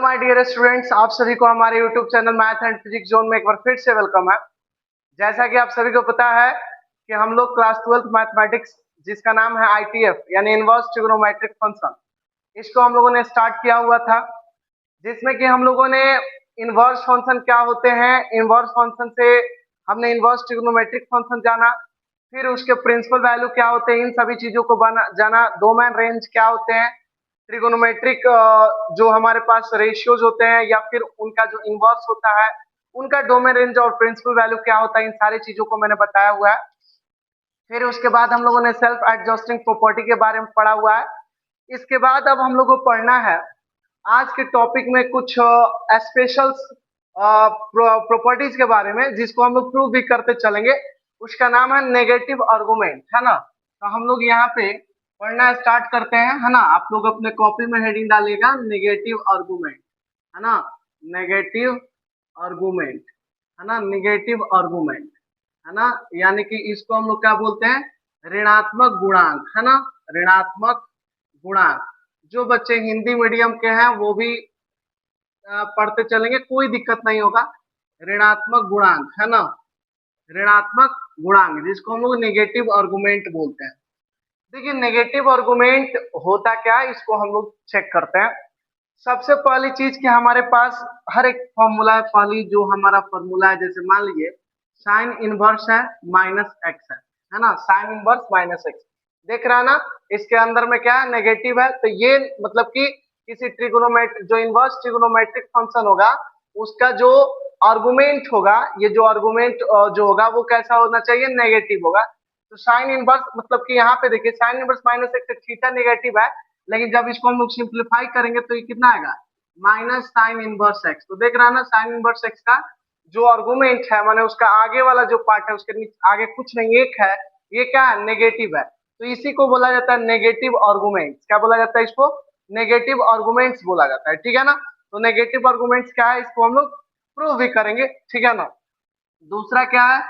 My dear students, आप सभी को हमारे YouTube channel math and physics zone में एक बार फिर से वेलकम है। जैसा कि आप सभी को पता है कि हम लोग क्लास 12th मैथमेटिक्स जिसका नाम है आईटीएफ यानी इनवर्स ट्रिग्नोमेट्रिक फंक्शन, इसको हम लोगों ने स्टार्ट किया हुआ था, जिसमें कि हम लोगों ने इनवर्स फंक्शन क्या होते हैं, इनवर्स फंक्शन से हमने इनवर्स ट्रिग्नोमेट्रिक फंक्शन जाना, फिर उसके प्रिंसिपल वैल्यू क्या होते हैं, इन सभी चीजों को जाना, डोमेन रेंज क्या होते हैं, ट्रिगोनोमेट्रिक जो हमारे पास रेशियोज होते हैं या फिर उनका जो इनवर्स होता है उनका डोमेन रेंज और प्रिंसिपल वैल्यू क्या होता है, इन सारी चीजों को मैंने बताया हुआ है। फिर उसके बाद हम लोगों ने सेल्फ एडजस्टिंग प्रॉपर्टी के बारे में पढ़ा हुआ है। इसके बाद अब हम लोग को पढ़ना है आज के टॉपिक में कुछ स्पेशल प्रॉपर्टीज के बारे में, जिसको हम लोग प्रूव भी करते चलेंगे। उसका नाम है नेगेटिव आर्गुमेंट, है ना। तो हम लोग यहाँ पे पढ़ना स्टार्ट करते हैं, है ना। आप लोग अपने कॉपी में हेडिंग डालिएगा नेगेटिव आर्गुमेंट, है ना। नेगेटिव आर्गुमेंट, है ना। नेगेटिव आर्गुमेंट, है ना, यानी कि इसको हम लोग क्या बोलते हैं, ऋणात्मक गुणांक, है ना। ऋणात्मक गुणांक। जो बच्चे हिंदी मीडियम के हैं वो भी पढ़ते चलेंगे, कोई दिक्कत नहीं होगा। ऋणात्मक गुणांक, है ना। ऋणात्मक गुणांक जिसको हम लोग नेगेटिव आर्गुमेंट बोलते हैं। देखिए नेगेटिव आर्गुमेंट होता क्या है, इसको हम लोग चेक करते हैं। सबसे पहली चीज कि हमारे पास हर एक फॉर्मूला है, पहली जो हमारा फॉर्मूला है, जैसे मान लीजिए साइन इनवर्स है माइनस एक्स है ना। साइन इनवर्स माइनस एक्स देख रहा है ना, इसके अंदर में क्या है, नेगेटिव है। तो ये मतलब कि किसी ट्रिगोनोमेट्रिक जो इनवर्स ट्रिगोनोमेट्रिक फंक्शन होगा उसका जो आर्गुमेंट होगा, ये जो आर्गुमेंट जो होगा वो कैसा होना चाहिए, नेगेटिव होगा। तो साइन इनवर्स मतलब कि यहाँ पे देखिए sign inverse minus x theta negative है, लेकिन जब इसको हम लोग सिंप्लीफाई करेंगे तो ये कितना आएगा, माइनस साइन इनवर्स एक्स। तो देख रहा है ना, साइन इनवर्स एक्स का जो आर्गुमेंट है, माने उसका आगे वाला जो पार्ट है उसके नीचे आगे कुछ नहीं एक है, ये क्या है, नेगेटिव है। तो इसी को बोला जाता है नेगेटिव आर्गुमेंट्स। क्या बोला जाता है इसको, नेगेटिव आर्गुमेंट्स बोला जाता है, ठीक है ना। तो नेगेटिव आर्गुमेंट्स क्या है, इसको हम लोग प्रूव भी करेंगे, ठीक है ना। दूसरा क्या है,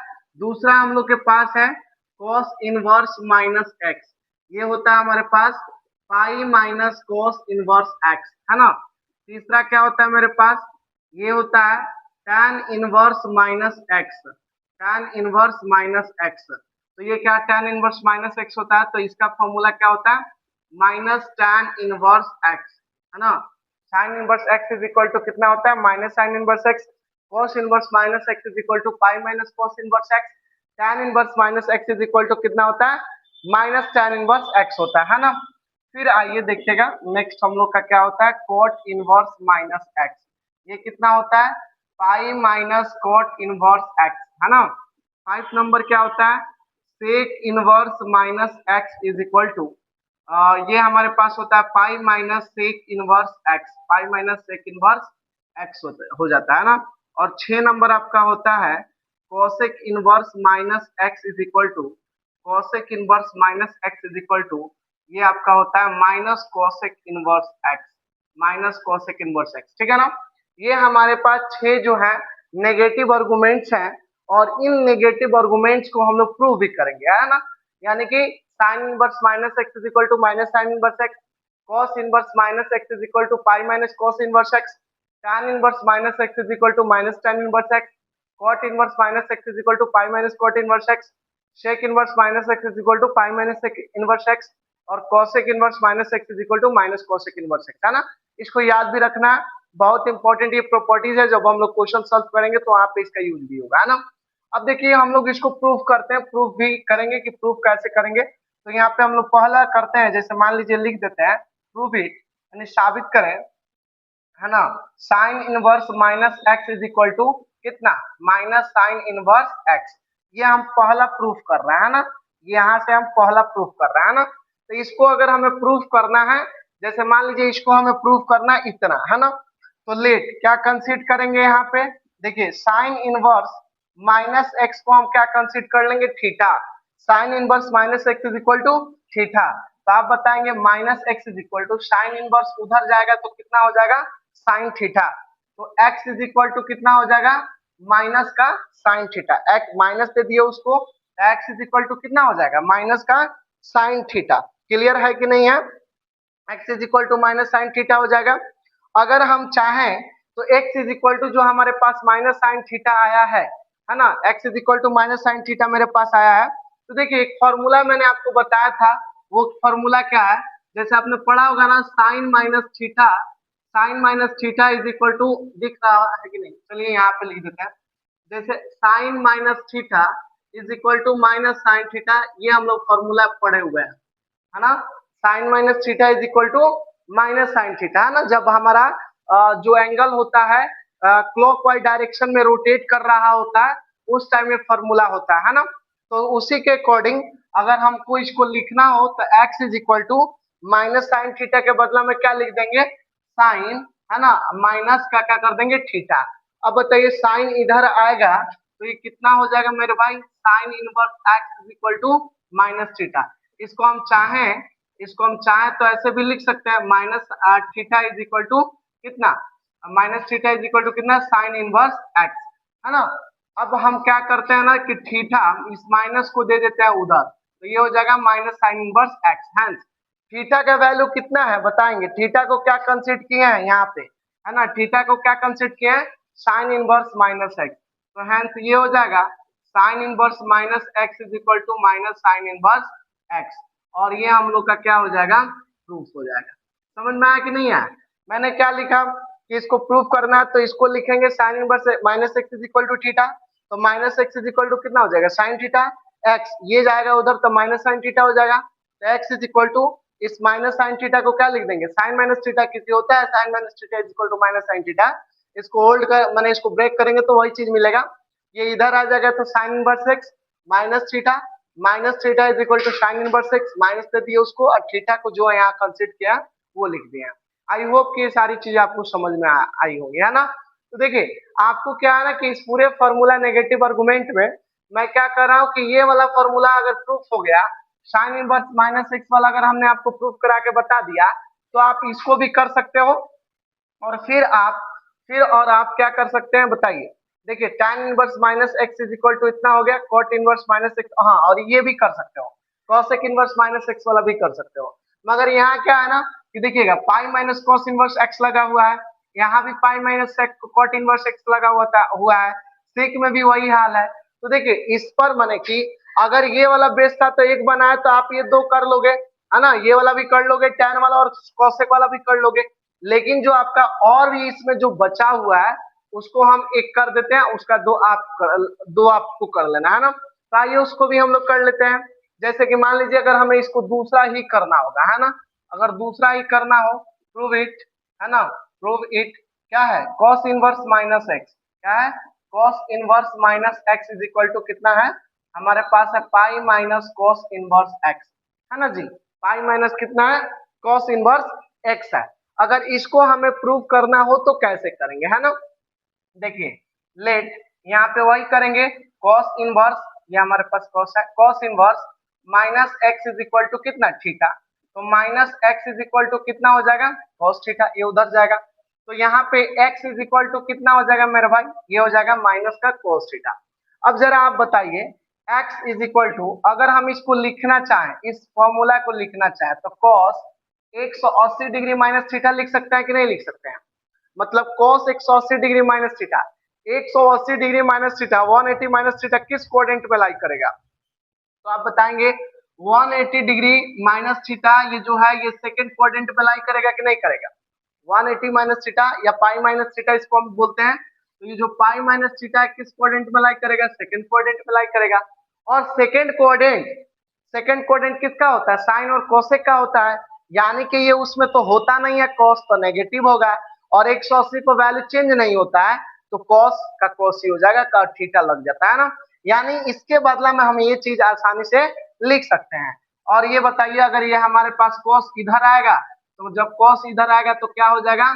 दूसरा हम लोग के पास है cos इनवर्स माइनस एक्स। ये होता है हमारे पास pi minus cos inverse x, है ना। तीसरा क्या होता है मेरे पास, ये होता है tan inverse minus x, tan inverse minus x. तो ये क्या tan इनवर्स माइनस एक्स होता है, तो इसका फॉर्मूला क्या होता है, माइनस tan इनवर्स एक्स, है ना। Sine inverse x is equal to कितना होता है, minus sine inverse x. cos inverse minus x is equal to pi minus cos inverse x. tan inverse minus x is equal to कितना होता है, minus tan inverse x होता है ना। फिर आइए देखिएगा नेक्स्ट हम लोग का क्या होता है, cot इनवर्स माइनस एक्स। ये कितना होता है, pi minus cot inverse x, है ना। 5 नंबर क्या होता है, sec inverse minus x is equal to, ये हमारे पास होता है pi minus sec inverse x, pi minus sec inverse x हो जाता है ना। और 6 नंबर आपका होता है cosec inverse minus x is equal to, cosec inverse minus x is equal to, ये आपका होता है minus cosec inverse x, minus cosec inverse x, ठीक है ना। ये हमारे पास 6 जो है नेगेटिव आर्गुमेंट्स हैं, और इन नेगेटिव आर्गुमेंट्स को हम लोग प्रूव भी करेंगे, है ना। यानी कि sine inverse minus x is equal to minus sine inverse x, cos inverse minus x is equal to pi minus cos inverse x, tan inverse minus x is equal to minus tan inverse x, cot inverse minus x is equal to pi minus cot inverse x, sec inverse minus x is equal to pi minus sec inverse x, और cosec inverse minus x is equal to minus cosec inverse x, है ना। इसको याद भी रखना है, बहुत important ये प्रॉपर्टीज है, जब हम लोग क्वेश्चन सॉल्व करेंगे तो वहां पे इसका यूज भी होगा, है ना। अब देखिए हम लोग इसको प्रूव करते हैं, प्रूव भी करेंगे कि प्रूव कैसे करेंगे। तो यहाँ पे हम लोग पहला करते हैं, जैसे मान लीजिए लिख देते हैं प्रूव इट, यानी साबित करें, है ना। Sine inverse minus x is equal to कितना, माइनस साइन इनवर्स एक्स। ये हम पहला प्रूफ कर रहे हैं ना, यहाँ से हम पहला प्रूफ कर रहे हैं ना। तो इसको अगर हमें प्रूफ करना है, जैसे मान लीजिए इसको हमें प्रूफ करना है इतना, है ना। तो लेट क्या कंसीड करेंगे यहाँ पे, देखिए साइन इनवर्स माइनस एक्स को हम क्या कंसीड कर लेंगे, theta. Sine inverse minus x is equal to theta. तो आप बताएंगे minus x is equal to sine inverse उधर जाएगा तो कितना हो जाएगा, साइन थीटा। तो x इज इक्वल टू कितना हो जाएगा, माइनस का साइन थीटा। x माइनस दे दिए उसको, x इज इक्वल टू कितना हो जाएगा, माइनस का साइन थीटा। क्लियर है कि नहीं है, x is equal to minus sine theta हो जाएगा। अगर हम चाहें तो x इज इक्वल टू जो हमारे पास माइनस साइन थीटा आया है ना, x is equal to minus sine theta मेरे पास आया है। तो देखिए एक फॉर्मूला मैंने आपको बताया था, वो फॉर्मूला क्या है, जैसे आपने पढ़ा होगा ना, sine minus theta is equal to, दिख रहा है कि नहीं, चलिए यहाँ पे लिख देते हैं। जैसे sine minus theta is equal to minus sine theta, ये हम लोग फॉर्मूला पढ़े हुए हैं, है ना। Sine minus theta is equal to minus sine theta, है ना। जब हमारा जो एंगल होता है क्लॉकवाइज डायरेक्शन में रोटेट कर रहा होता है, उस टाइम में फॉर्मूला होता है ना। तो उसी के अकॉर्डिंग अगर हमको इसको लिखना हो तो x is equal to minus sine theta के बदला में क्या लिख देंगे, साइन, है ना, माइनस का क्या कर देंगे, थीटा। अब बताइए साइन इधर आएगा तो ये कितना हो जाएगा मेरे भाई, sine inverse x is equal to minus theta. इसको हम चाहें तो ऐसे भी लिख सकते हैं, minus theta is equal to कितना, minus theta is equal to कितना, साइन इनवर्स एक्स, है ना। अब हम क्या करते हैं ना कि थीटा इस माइनस को दे देते हैं उधर, तो ये हो जाएगा minus sine inverse x. Hence theta का वैल्यू कितना है बताएंगे, थीटा को क्या कंसीडर किए हैं यहाँ पे, है ना, थीटा को क्या कंसीडर किए हैं, साइन इनवर्स माइनस एक्स। तो हेंस ये हो जाएगा sine inverse minus x is equal to minus sine inverse x, और ये हम लोग का क्या हो जाएगा, प्रूफ हो जाएगा। समझ में आया कि नहीं आया। मैंने क्या लिखा कि इसको प्रूफ करना है तो इसको लिखेंगे sine inverse minus x is equal to theta, तो minus x is equal to कितना हो जाएगा, साइन थीटा एक्स, ये जाएगा उधर तो माइनस साइन थीटा हो जाएगा। तो एक्स इज इक्वल टू इस माइनस साइन थीटा को क्या लिख देंगे, साइन माइनस थीटा किसी होता है, sine minus theta is equal to minus sine theta. इसको होल्ड कर मैंने इसको ब्रेक करेंगे तो वही चीज मिलेगा, ये इधर आ जाएगा तो sine inverse x minus theta is equal to sine inverse x, minus दे दिए उसको और थीटा को जो यहाँ कंसीडर किया वो लिख दिया। आई होप कि ये सारी चीजें आपको समझ में आई होंगी, है ना। तो देखिए आपको क्या है ना कि इस पूरे फॉर्मूला नेगेटिव आर्गुमेंट में मैं क्या कर रहा हूँ कि ये वाला फॉर्मूला अगर प्रूफ हो गया, साइन इनवर्स माइनस एक्स वाला अगर हमने आपको प्रूफ करा के बता दिया, तो आप इसको भी कर सकते हो। और फिर आप क्या कर सकते हैं बताइए, देखिए tan inverse minus x is equal to इतना हो गया, cot इनवर्स माइनस एक्स, हाँ, और ये भी कर सकते हो, cosec इनवर्स माइनस एक्स वाला भी कर सकते हो। मगर यहाँ क्या है ना कि देखिएगा पाई माइनस कॉस इनवर्स एक्स लगा हुआ है, यहाँ भी पाई माइनस cot इनवर्स एक्स लगा हुआ है, सेक में भी वही हाल है। तो देखिए इस पर माने कि अगर ये वाला बेस था तो एक बनाया तो आप ये दो कर लोगे, है ना, ये वाला भी कर लोगे, tan वाला और cosec वाला भी कर लोगे। लेकिन जो आपका और भी इसमें जो बचा हुआ है उसको हम एक कर देते हैं, उसका दो आपको कर लेना है ना। तो आइए उसको भी हम लोग कर लेते हैं। जैसे कि मान लीजिए अगर हमें इसको दूसरा ही करना होगा, है ना, अगर दूसरा ही करना हो, प्रूव इट, है ना, प्रूव इट क्या है, कॉस इनवर्स माइनस एक्स, क्या है, cos inverse minus x is equal to कितना है, हमारे पास है pi minus cos inverse x, है ना जी, पाई माइनस कितना है, कॉस इनवर्स एक्स है। अगर इसको हमें प्रूव करना हो तो कैसे करेंगे, है ना, देखिए लेट यहाँ पे वही करेंगे, कॉस इनवर्स, ये हमारे पास कॉस है, cos inverse minus x is equal to कितना, थीटा, तो minus x is equal to कितना हो जाएगा, कॉस थीटा, ये उधर जाएगा। तो यहाँ पे एक्स इज इक्वल टू कितना हो जाएगा मेरे भाई, ये हो जाएगा माइनस का कॉस थीटा। अब जरा आप बताइए एक्स इज इक्वल टू, अगर हम इसको लिखना चाहें, इस फॉर्मूला को लिखना चाहें तो कॉस 180 डिग्री माइनस थीटा लिख सकते हैं कि नहीं लिख सकते हैं, मतलब cos 180 degree minus theta, 180 degree minus theta 180 minus theta किस क्वाड्रेंट पे लाई करेगा, तो आप बताएंगे 180 डिग्री माइनस थीटा ये जो है ये सेकंड क्वाड्रेंट पे लाई करेगा कि नहीं करेगा, 180 माइनस थीटा या पाई माइनस थीटा इसको हम बोलते हैं। तो ये जो पाई माइनस थीटा है किस क्वाड्रेंट में लाई करेगा, सेकंड क्वाड्रेंट में लाई करेगा। और सेकंड क्वाड्रेंट किसका होता है, साइन और कोसेक का होता है, यानी कि ये उसमें तो होता नहीं है, कॉस तो नेगेटिव होगा, और 180 को वैल्यू चेंज नहीं होता है, तो कॉस का कॉस ही हो जाएगा, का थीटा लग जाता है ना। यानी इसके बदला में हम ये चीज आसानी से लिख सकते हैं। और ये बताइए अगर ये हमारे पास कॉस इधर आएगा, तो जब कॉस इधर आएगा तो क्या हो जाएगा,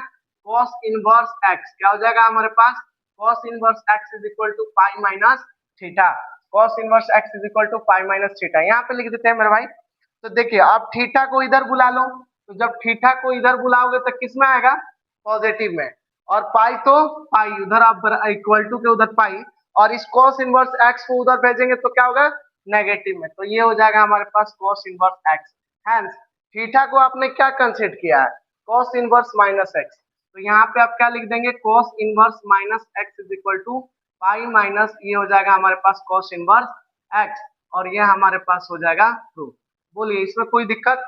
कॉस इनवर्स एक्स, क्या हो जाएगा हमारे पास, cos inverse x is equal to pi minus theta, cos inverse x is equal to pi minus theta, यहाँ पे लिख देते हैं मेरे भाई। तो देखिए आप थीटा को इधर बुला लो, तो जब थीटा को इधर बुलाओगे तो किस में आएगा, पॉजिटिव में, और पाई तो पाई उधर आप इक्वल टू के उधर पाई, और इस cos इनवर्स x को उधर भेजेंगे तो क्या होगा, नेगेटिव में, तो ये हो जाएगा हमारे पास cos inverse x। Hence theta को आपने क्या कंसीडर किया है, cos इनवर्स माइनस x, तो यहाँ पे आप क्या लिख देंगे, cos inverse minus x is equal to pi minus ये हो जाएगा हमारे पास cos इनवर्स एक्स, और ये हमारे पास हो जाएगा प्रूफ। बोलिए इसमें कोई दिक्कत,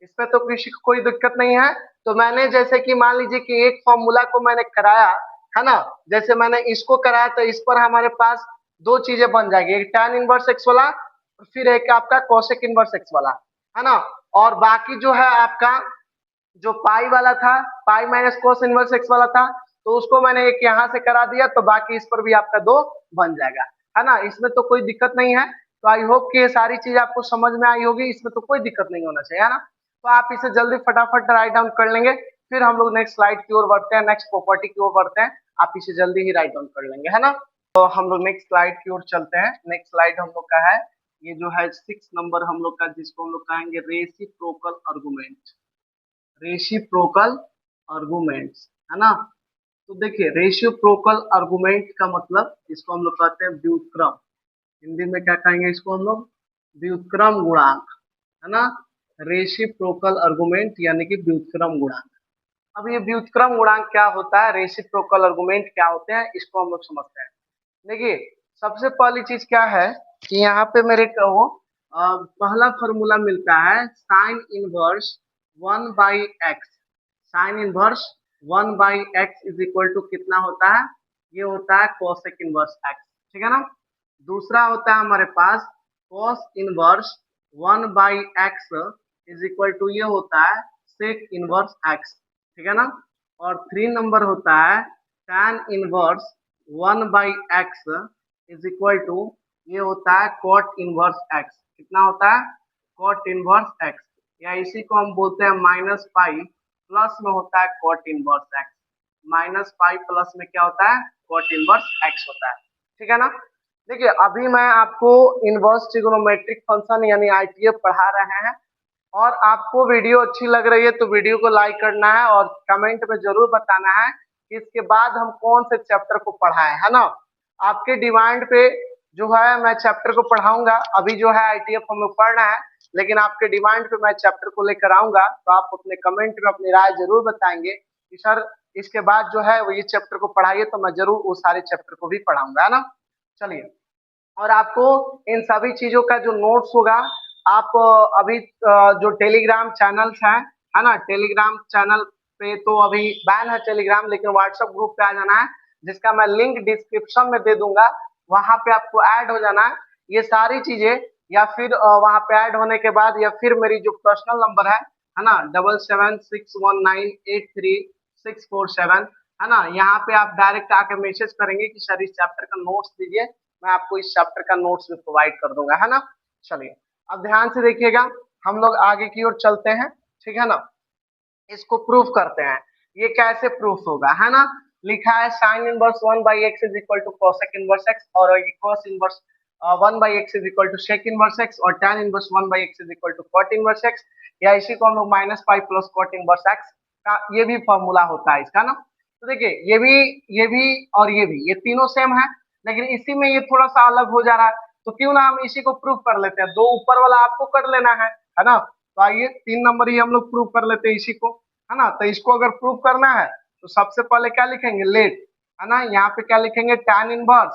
इसमें तो किसी को कोई दिक्कत नहीं है। तो मैंने जैसे कि मान लीजिए कि एक फॉर्मूला को मैंने कराया है ना, जैसे मैंने इसको कराया तो इस पर हमारे पास दो चीजें बन जाएगी, एक tan इनवर्स एक्स वाला और फिर एक आपका cosec इनवर्स एक्स वाला, है ना। और बाकी जो है आपका जो पाई वाला था, पाई माइनस cos इनवर्स एक्स वाला था, तो उसको मैंने एक यहाँ से करा दिया, तो बाकी इस पर भी आपका दो बन जाएगा, है ना। इसमें तो कोई दिक्कत नहीं है। तो आई होप कि ये सारी चीज आपको समझ में आई होगी, इसमें तो कोई दिक्कत नहीं होना चाहिए, है ना। तो आप इसे जल्दी फटाफट राइट डाउन कर लेंगे, फिर हम लोग नेक्स्ट स्लाइड की ओर बढ़ते हैं, नेक्स्ट प्रॉपर्टी की ओर बढ़ते हैं। आप इसे जल्दी ही राइट डाउन कर लेंगे, है ना। तो हम लोग नेक्स्ट स्लाइड की ओर चलते हैं। नेक्स्ट स्लाइड हम लोग का है, ये जो है 6 नंबर हम लोग का, जिसको हम लोग कहेंगे रेसिप्रोकल आर्गुमेंट। रेसिप्रोकल आर्गुमेंट्स, है ना। तो देखिए रेसिप्रोकल आर्गुमेंट का मतलब इसको हम लोग कहते हैं व्युत्क्रम, हिंदी में क्या कहेंगे इसको हम लोग, व्युत्क्रम गुणांक, है ना। रेसिप्रोकल आर्गुमेंट यानी कि व्युत्क्रम गुणांक। अब ये व्युत्क्रम गुणांक क्या होता है, रेसिप्रोकल आर्गुमेंट क्या होते हैं, इसको हम लोग समझते हैं। देखिए सबसे पहली चीज क्या है कि यहाँ पे मेरे को पहला फॉर्मूला मिलता है sine inverse 1/x। Sine inverse 1/x is equal to कितना होता है, ये होता है कोसेक इनवर्स x, ठीक है ना। दूसरा होता है हमारे पास cos inverse 1/x is equal to ये होता है सेक इनवर्स x, ठीक है ना। और 3 नंबर होता है tan inverse 1/x is equal to ये होता है cot इनवर्स x, कितना होता है cot इनवर्स x, या इसी को हम बोलते हैं माइनस पाई प्लस में होता है cot inverse x। Minus pi plus में क्या होता है cot इनवर्स x होता है, ठीक है ना। देखिए अभी मैं आपको इनवर्स ट्रिग्नोमेट्रिक फंक्शन यानी आईटीएफ पढ़ा रहे हैं, और आपको वीडियो अच्छी लग रही है तो वीडियो को लाइक करना है और कमेंट में जरूर बताना है कि इसके बाद हम कौन से चैप्टर को पढ़ाएं, है ना। आपके डिमांड पे जो है मैं चैप्टर को पढ़ाऊंगा। अभी जो है आईटीएफ हम लोग पढ़ रहे हैं, लेकिन आपके डिमांड पे मैं चैप्टर को लेकर आऊंगा, तो आप अपने कमेंट में अपनी राय जरूर बताएंगे कि सर इसके बाद जो है वो ये चैप्टर को पढ़ाइए, तो मैं जरूर वो सारे चैप्टर को भी पढ़ाऊंगा, है ना। चलिए, और आपको इन सभी चीजों का जो नोट्स होगा, आप अभी जो टेलीग्राम चैनल्स हैं, है ना, टेलीग्राम चैनल पे तो अभी बैन है टेलीग्राम, लेकिन व्हाट्सएप ग्रुप पे आ जाना है, जिसका मैं लिंक डिस्क्रिप्शन में दे दूंगा। वहां पे आपको ऐड हो जाना है, ये सारी चीजें, या फिर वहां पे ऐड होने के बाद, या फिर मेरी जो पर्सनल नंबर है ना 7761983647, है ना, यहाँ पे आप डायरेक्ट आके मैसेज करेंगे कि सर इस चैप्टर का नोट्स दीजिए, मैं आपको इस चैप्टर का नोट्स भी प्रोवाइड कर दूंगा, है ना। चलिए अब ध्यान से देखिएगा, हम लोग आगे की ओर चलते हैं, ठीक है ना। इसको प्रूफ करते हैं, ये कैसे प्रूफ होगा, है ना। लिखा है sine inverse 1/x is equal to cosec inverse x, और cos inverse 1/x is equal to sec inverse x, और tan inverse 1/x is equal to cot inverse x, या इसी को हम लोग minus pi plus cot inverse x का ये भी फॉर्मूला होता है इसका ना। तो देखिए ये भी और ये भी, ये तीनों सेम है, लेकिन इसी में ये थोड़ा सा अलग हो जा रहा है, तो क्यों ना हम इसी को प्रूफ कर लेते हैं। दो ऊपर वाला आपको कर लेना है ना। तो आइए 3 नंबर ही हम लोग प्रूफ कर लेते हैं इसी को, है ना। तो इसको अगर प्रूफ करना है तो सबसे पहले क्या लिखेंगे, लेट, है ना। यहाँ पे क्या लिखेंगे, tan inverse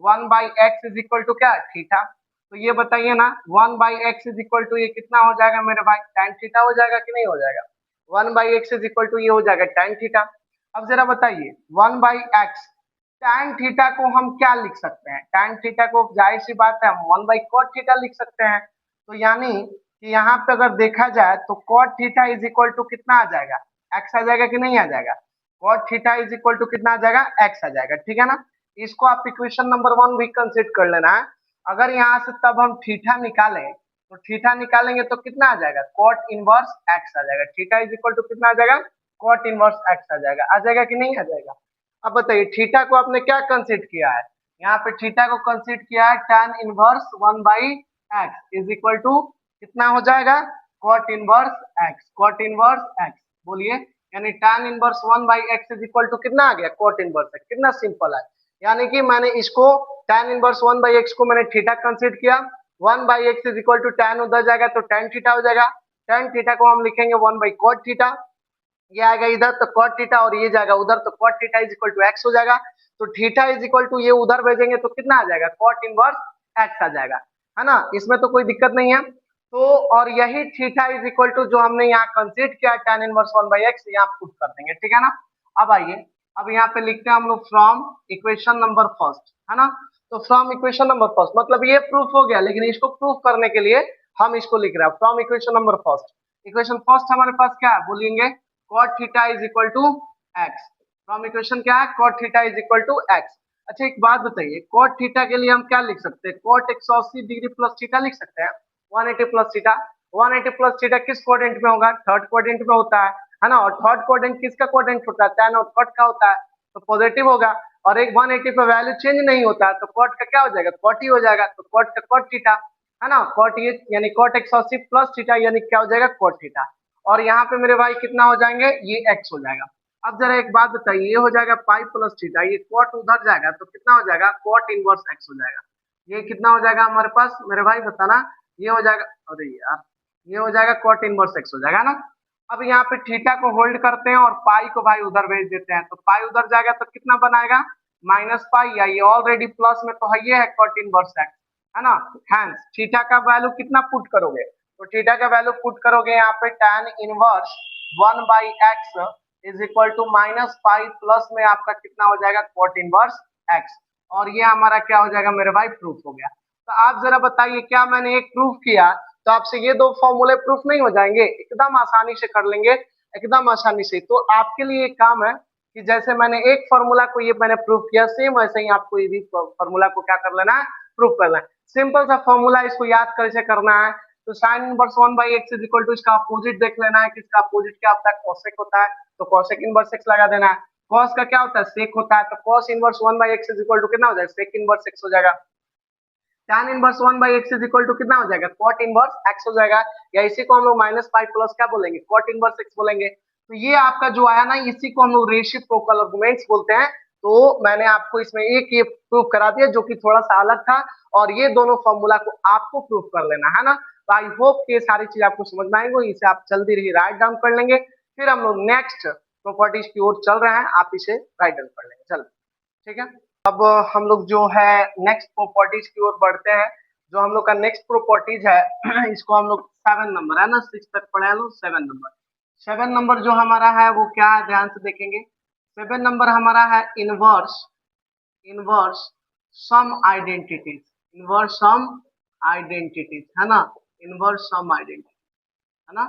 1/x is equal to क्या, थीटा। तो ये बताइए ना 1/x इज इक्वल टू ये कितना हो जाएगा मेरे भाई, tan थीटा हो जाएगा कि नहीं हो जाएगा। 1/x इज इक्वल टू ये हो जाएगा tan थीटा। अब जरा बताइए 1/x tan थीटा को हम क्या लिख सकते हैं, tan थीटा को जाहिर सी बात है हम 1/cot थीटा लिख सकते हैं। तो यानी कि यहाँ पे अगर देखा जाए तो cot theta is equal to कितना आ जाएगा, x आ जाएगा कि नहीं आ जाएगा। cot theta is equal to कितना आ जाएगा, x आ जाएगा, ठीक है ना। इसको आप इक्वेशन नंबर 1 भी कंसीडर कर लेना है। अगर यहाँ से तब हम थीटा निकालें तो थीटा निकालेंगे तो कितना आ जाएगा, cot इनवर्स x आ जाएगा। थीटा इज इक्वल टू कितना आ जाएगा, cot इनवर्स x आ जाएगा कि नहीं आ जाएगा। अब बताइए थीटा को आपने क्या कंसीडर किया है, यहाँ पे थीटा को कंसीडर किया है tan inverse 1/x is equal to कितना हो जाएगा, cot inverse x, cot inverse x। बोलिए, यानी tan inverse 1/x is equal to कितना आ गया, cot इनवर्स x। कितना सिंपल है, यानी कि मैंने इसको tan इनवर्स 1/x को मैंने थीटा कंसीडर किया, 1/x is equal to tan उधर जाएगा तो tan थीटा हो जाएगा, tan थीटा को हम लिखेंगे 1/cot थीटा, ये आएगा इधर तो कॉट थीटा और ये जाएगा उधर तो cot theta is equal to x हो जाएगा। तो थीटा इज इक्वल टू ये उधर भेजेंगे तो कितना आ जाएगा कॉट इनवर्स एक्स आ जाएगा, है ना, इसमें तो कोई दिक्कत नहीं है। तो और यही थीटा इज इक्वल टू जो हमने यहाँ कंसीडर किया tan इनवर्स 1/x यहाँ पुट कर देंगे, ठीक है ना। अब आइए, अब यहाँ पे लिखते हैं हम लोग फ्रॉम इक्वेशन नंबर फर्स्ट, है ना। तो फ्रॉम इक्वेशन नंबर फर्स्ट मतलब ये प्रूफ हो गया, लेकिन इसको प्रूफ करने के लिए हम इसको लिख रहे हैं from equation number first. Equation first हमारे पास क्या है बोलेंगे, cot theta is equal to x. From equation क्या है, cot theta is equal to x. अच्छा एक बात बताइए, cot थीटा के लिए हम क्या लिख सकते हैं, cot 180 डिग्री प्लस थीटा लिख सकते हैं, 180 प्लस थीटा। 180 प्लस थीटा किस क्वाड्रेंट में होगा, थर्ड क्वाड्रेंट में होता है ना। और थर्ड क्वाड्रेंट किसका क्वाड्रेंट होता है, tan और cot का होता है, तो पॉजिटिव होगा। और एक 180 पे वैल्यू चेंज नहीं होता है तो cot का क्या हो जाएगा, cot ही हो जाएगा। तो cot का cot थीटा, है ना, cot ये यानी cot 180 प्लस थीटा यानी क्या हो जाएगा cot थीटा। और यहाँ पे मेरे भाई कितना हो जाएंगे, ये x हो जाएगा। अब जरा एक बात बताइए, ये हो जाएगा पाई प्लस थीटा, ये cot उधर जाएगा तो कितना हो जाएगा cot इनवर्स x हो जाएगा। ये कितना हो जाएगा हमारे पास मेरे भाई बताना, ये हो जाएगा, अरे यार ये हो जाएगा cot इनवर्स x हो जाएगा ना। अब यहाँ पे थीटा को होल्ड करते हैं और पाई को भाई उधर भेज देते हैं, तो पाई उधर जाएगा तो कितना बनाएगा माइनस पाई, या ये ऑलरेडी प्लस में तो है, ये है cot इनवर्स x, है ना। हैंस थीटा का वैल्यू कितना पुट करोगे, तो थीटा का वैल्यू पुट करोगे यहाँ पे tan inverse 1/x is equal to minus pi plus में आपका कितना हो जाएगा cot इनवर्स x। और ये हमारा क्या हो जाएगा मेरे भाई प्रूफ हो गया। तो आप जरा बताइए क्या मैंने एक प्रूफ किया तो आपसे ये दो फॉर्मूले प्रूफ नहीं हो जाएंगे, एकदम आसानी से कर लेंगे, एकदम आसानी से। तो आपके लिए एक काम है कि जैसे मैंने एक फॉर्मूला को ये मैंने प्रूफ किया, सेम वैसे ही आपको ये भी फॉर्मूला को क्या कर लेना है, प्रूफ करना है। सिंपल सा फॉर्मूला, इसको याद कैसे करना है, तो sine inverse 1/x is equal to इसका अपोजिट देख लेना है, किसका अपोजिट क्या होता है, कोसेक होता है, तो कोसेक इनवर्स x लगा देना है। कॉस का क्या होता है, सेक होता है, तो cos inverse 1/x is equal to कितना हो जाएगा, सेक इनवर्स x हो जाएगा। tan inverse 1/x is equal to कितना हो जाएगा, cot इनवर्स x हो जाएगा, या इसी को हम लोग माइनस पाई प्लस क्या बोलेंगे, cot इनवर्स x बोलेंगे। तो ये आपका जो आया ना, इसी को हम लोग रेसिप्रोकल आर्गुमेंट्स बोलते हैं। तो मैंने आपको इसमें एक ये प्रूफ करा दिया जो कि थोड़ा सा अलग था, और ये दोनों फॉर्मूला को आपको प्रूफ कर लेना है ना। तो आई होप ये सारी चीज आपको समझ में आएंगे, इसे आप जल्दी रही राइट डाउन कर लेंगे, फिर हम लोग नेक्स्ट प्रॉपर्टीज की ओर चल रहे हैं, आप इसे राइट डाउन कर लेंगे, चलो ठीक है। अब हम लोग जो है नेक्स्ट प्रॉपर्टीज की ओर बढ़ते हैं। जो हम लोग का नेक्स्ट प्रॉपर्टीज है इसको हम लोग 7 नंबर है ना, 6 तक पढ़े लो, 7 नंबर। 7 नंबर जो हमारा है वो क्या है, ध्यान से देखेंगे। 7 नंबर हमारा है इनवर्स इनवर्स सम आइडेंटिटीज, इनवर्स सम आइडेंटिटीज, है ना, इनवर्स सम आइडेंटिटी, है ना,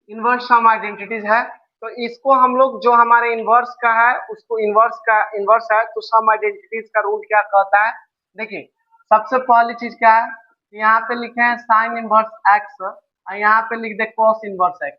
इनवर्स सम आइडेंटिटीज है। तो इसको हम लोग जो हमारे इनवर्स का है उसको इनवर्स है, तो सम आइडेंटिटीज का रूल क्या कहता है, देखिए सबसे पहली चीज क्या है, यहाँ पे लिखे हैं साइन इनवर्स एक्स और यहाँ पे लिख दे कॉस इनवर्स एक्स।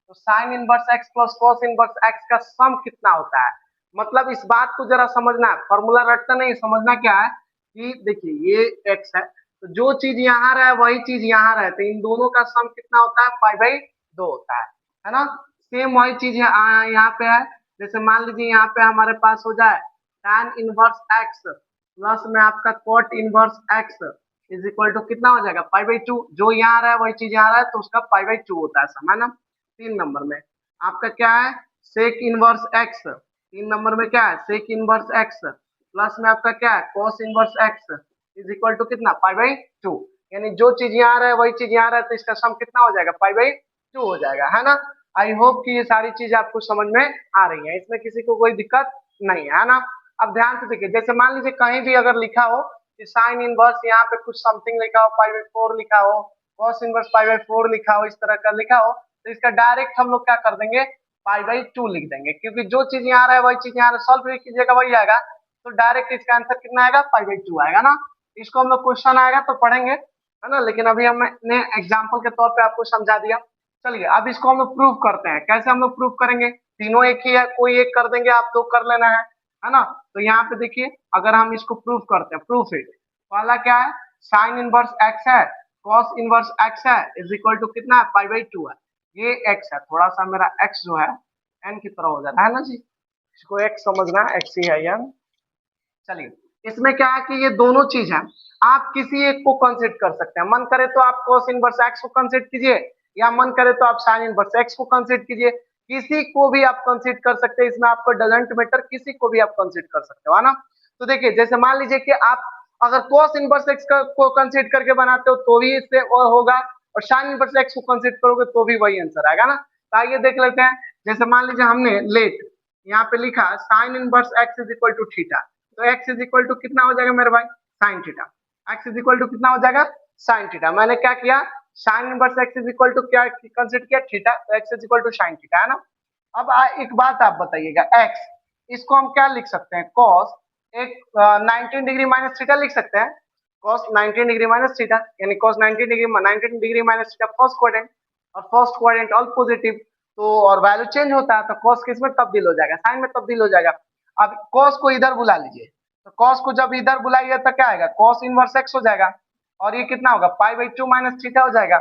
तो sine inverse x plus cos inverse x का सम कितना होता है, मतलब इस बात को जरा समझना है, फॉर्मूला रटना नहीं, समझना क्या है कि देखिए ये एक्स है, तो जो चीज यहाँ रहा है वही चीज यहाँ रहे, तो इन दोनों का सम कितना होता है, 5/2 होता है ना। सेम वही चीज यहाँ पे है, जैसे मान लीजिए यहाँ पे हमारे पास हो जाए tan इनवर्स x प्लस में आपका cot inverse x is equal to कितना हो जाएगा 5/2, जो यहाँ रहा है वही चीज यहाँ रहा है तो उसका 5/2 होता है सम, है ना। 3 नंबर में आपका क्या है सेक इनवर्स x, 3 नंबर में क्या है सेक इनवर्स x प्लस में आपका क्या है cos inverse x is equal to कितना 5/2, यानी जो चीज यहाँ रहा है वही चीज यहाँ रहा है तो इसका सम कितना हो जाएगा 5/2 हो जाएगा, है ना। आई होप कि ये सारी चीज आपको समझ में आ रही है, इसमें किसी को कोई दिक्कत नहीं है ना। अब ध्यान से देखिए, जैसे मान लीजिए कहीं भी अगर लिखा हो कि साइन इनवर्स यहाँ पे कुछ समथिंग लिखा हो 5/4 लिखा हो, कॉस इनवर्स 5/4 लिखा हो, इस तरह का लिखा हो, तो इसका डायरेक्ट हम लोग क्या कर देंगे 5/2 लिख देंगे, क्योंकि जो चीज यहाँ रहा है वही चीज यहाँ सॉल्व भी कीजिएगा वही आएगा, तो डायरेक्ट इसका आंसर कितना आएगा 5/2 आएगा ना। इसको हम लोग क्वेश्चन आएगा तो पढ़ेंगे, है ना, लेकिन अभी हमने एग्जाम्पल के तौर पे आपको समझा दिया। चलिए अब इसको हम लोग प्रूव करते हैं, कैसे हम लोग प्रूव करेंगे, तीनों एक ही है, कोई एक कर देंगे आप दो कर लेना है ना। तो यहाँ पे देखिए अगर हम इसको प्रूव करते हैं, प्रूफ इट, पहला क्या है साइन इनवर्स एक्स है, कॉस इनवर्स एक्स है इज इक्वल टू कितना है 5/2 है, ये एक्स है, थोड़ा सा मेरा एक्स जो है एन की तरह हो जा रहा है ना जी, इसको एक्स समझना, एक्स ही है यार। चलिए इसमें क्या है कि ये दोनों चीज है, आप किसी एक को कंसिडर कर सकते हैं, मन करे तो आप cos इनवर्स x को कंसिडर कीजिए, या मन करे तो आप sin इनवर्स x को कंसिडर कीजिए, किसी को भी आप कंसीडर कर सकते हैं, इसमें आपको डजंट मैटर, किसी को भी आप कंसीडर कर सकते हो, है ना। तो देखिए जैसे मान लीजिए कि आप अगर cos इनवर्स x को कंसीडर करके बनाते हो तो भी इससे और होगा, और sin इनवर्स x को कंसीडर करोगे तो भी वही आंसर आएगा ना। तो आइए देख लेते हैं। जैसे मान लीजिए हमने लेट यहाँ पे लिखा sin inverse x is equal to theta, तो x इज इक्वल टू कितना हो जाएगा मेरे भाई, sin theta. x is equal to कितना हो जाएगा, sin थीटा। मैंने क्या किया, sin inverse x is equal to क्या कंसीडर किया, थीटा, तो x is equal to sin theta, है ना। अब एक बात आप बताइएगा, x इसको हम क्या लिख सकते हैं, cos एक 19 डिग्री माइनस थीटा लिख सकते हैं, cos 19 डिग्री माइनस थीटा, यानी cos 19 degree minus theta first quadrant, और फर्स्ट क्वाड्रेंट ऑल पॉजिटिव, तो और वैल्यू चेंज होता है तो cos किस में तब्दील हो जाएगा, साइन में तब्दील हो जाएगा। अब cos को इधर बुला लीजिए, तो cos को जब इधर बुलाइए तो क्या आएगा, cos इनवर्स x हो जाएगा, और ये कितना होगा, पाई बाई 2 माइनस थीटा हो जाएगा।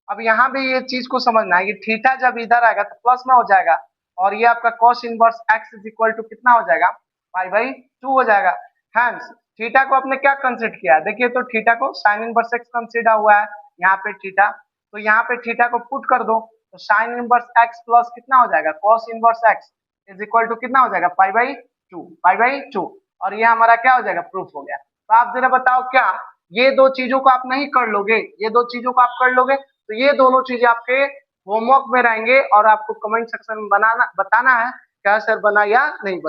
अब यहाँ भी ये चीज को समझना है कि थीटा जब इधर आएगा तो प्लस में हो जाएगा, और ये आपका cos inverse x is equal to कितना हो जाएगा, पाई बाई 2 हो जाएगा। हैंस थीटा को आपने क्या कंसीडर किया है, देखिए तो थीटा को sin इनवर्स x कंसीडर हुआ है यहाँ पे थीटा, तो यहाँ पे थीटा को पुट कर दो, तो sin इनवर्स x प्लस कितना हो जाएगा, cos inverse x is equal to कितना हो जाएगा, पाई बाई 2, पाई बाई 2, और ये हमारा क्या हो जाएगा, प्रूफ हो गया। तो आप जरा बताओ क्या ये दो चीजों को आप नहीं कर लोगे, ये दो चीजों को आप कर लोगे, तो ये दोनों चीजें आपके होमवर्क में रहेंगे, और आपको कमेंट सेक्शन में बताना है क्या सर बना या नहीं बना।